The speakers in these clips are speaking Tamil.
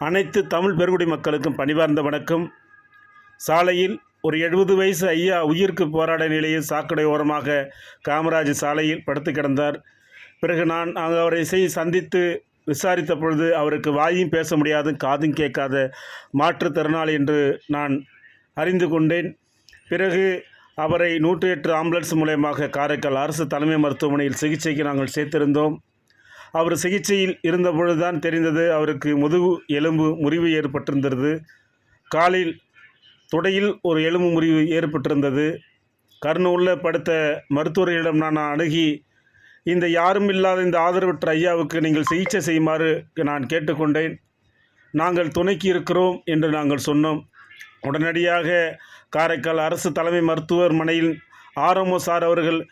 அனைத்து தமிழ் பெருங்குடி மக்களுக்கும் பணிவார்ந்த வணக்கம். சாலையில் ஒரு 70 வயசு ஐயா உயிருக்கு போராட நிலையில் சாக்கடை ஓரமாக காமராஜ் சாலையில் படுத்து கிடந்தார். பிறகு நான் அவரை சந்தித்து விசாரித்த பொழுது அவருக்கு வாயும் பேச முடியாது, காதும் கேட்காத மாற்றுத்திறனாளி என்று நான் அறிந்து கொண்டேன். பிறகு அவரை 108 ஆம்புலன்ஸ் மூலயமாக காரைக்கால் அரசு தலைமை மருத்துவமனையில் சிகிச்சைக்கு நாங்கள் சேர்த்திருந்தோம். அவர் சிகிச்சையில் இருந்தபொழுதுதான் தெரிந்தது அவருக்கு முதுகு எலும்பு முறிவு ஏற்பட்டிருந்தது. காலில் தொடையில் ஒரு எலும்பு முறிவு ஏற்பட்டிருந்தது. கருணை படுத்த மருத்துவர்களிடம் நான் அணுகி இந்த யாரும் இல்லாத இந்த ஆதரவற்ற ஐயாவுக்கு நீங்கள் சிகிச்சை செய்யுமாறு நான் கேட்டுக்கொண்டேன். நாங்கள் துணைக்கு இருக்கிறோம் என்று நாங்கள் சொன்னோம். உடனடியாக காரைக்கால் அரசு தலைமை மருத்துவமனையில் ஆர்எம்ஓ சார் அவர்கள்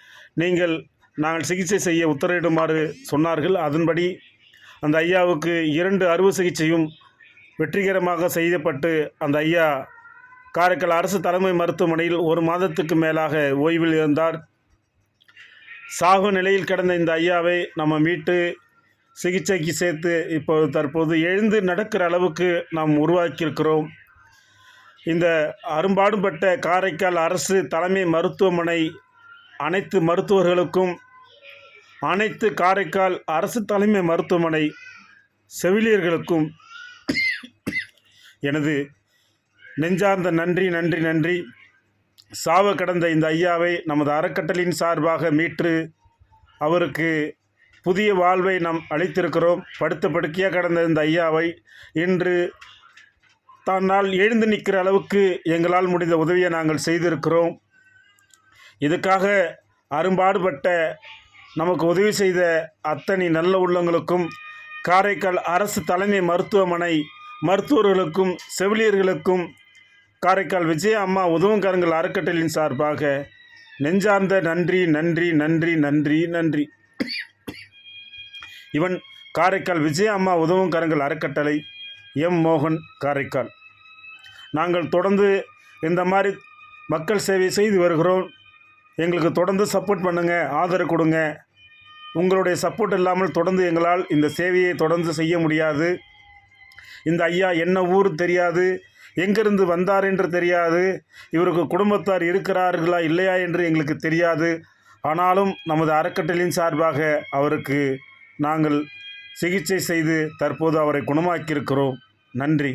நாங்கள் சிகிச்சை செய்ய உத்தரவிடுமாறு சொன்னார்கள். அதன்படி அந்த ஐயாவுக்கு 2 அறுவை சிகிச்சையும் வெற்றிகரமாக செய்யப்பட்டு அந்த ஐயா காரைக்கால் அரசு தலைமை மருத்துவமனையில் 1 மாதத்துக்கு மேலாக ஓய்வில் இருந்தார். சாகு நிலையில் கிடந்த இந்த ஐயாவை நம்ம மீட்டு சிகிச்சைக்கு சேர்த்து தற்போது எழுந்து நடக்கிற அளவுக்கு நாம் உருவாக்கியிருக்கிறோம். இந்த அரும்பாடுபட்ட காரைக்கால் அரசு தலைமை மருத்துவமனை அனைத்து மருத்துவர்களுக்கும், அனைத்து காரைக்கால் அரசு தலைமை மருத்துவமனை செவிலியர்களுக்கும் எனது நெஞ்சார்ந்த நன்றி நன்றி நன்றி. சாவ கடந்த இந்த ஐயாவை நமது அறக்கட்டளையின் சார்பாக மீட்டு அவருக்கு புதிய வாழ்வை நாம் அளித்திருக்கிறோம். படுத்த படுக்கையாக கடந்த இந்த ஐயாவை இன்று தன்னால் எழுந்து நிற்கிற அளவுக்கு எங்களால் முடிந்த உதவியை நாங்கள் செய்திருக்கிறோம். இதுக்காக அரும்பாடுபட்ட நமக்கு உதவி செய்த அத்தனை நல்ல உள்ளங்களுக்கும், காரைக்கால் அரசு தலைமை மருத்துவமனை மருத்துவர்களுக்கும் செவிலியர்களுக்கும், காரைக்கால் விஜய அம்மா உதவுங்கரங்கள் அறக்கட்டளையின் சார்பாக நெஞ்சார்ந்த நன்றி நன்றி நன்றி நன்றி நன்றி. இவன் காரைக்கால் விஜய அம்மா உதவுங்கரங்கள் அறக்கட்டளை, எம் மோகன், காரைக்கால். நாங்கள் தொடர்ந்து இந்த மாதிரி மக்கள் சேவை செய்து வருகிறோம். எங்களுக்கு தொடர்ந்து சப்போர்ட் பண்ணுங்கள், ஆதரவு கொடுங்க. உங்களுடைய சப்போர்ட் இல்லாமல் தொடர்ந்து எங்களால் இந்த சேவையை தொடர்ந்து செய்ய முடியாது. இந்த ஐயா என்ன ஊர் தெரியாது, எங்கிருந்து வந்தார் என்று தெரியாது, இவருக்கு குடும்பத்தார் இருக்கிறார்களா இல்லையா என்று எங்களுக்கு தெரியாது. ஆனாலும் நமது அறக்கட்டளையின் சார்பாக அவருக்கு நாங்கள் சிகிச்சை செய்து தற்போது அவரை குணமாக்கியிருக்கிறோம். நன்றி.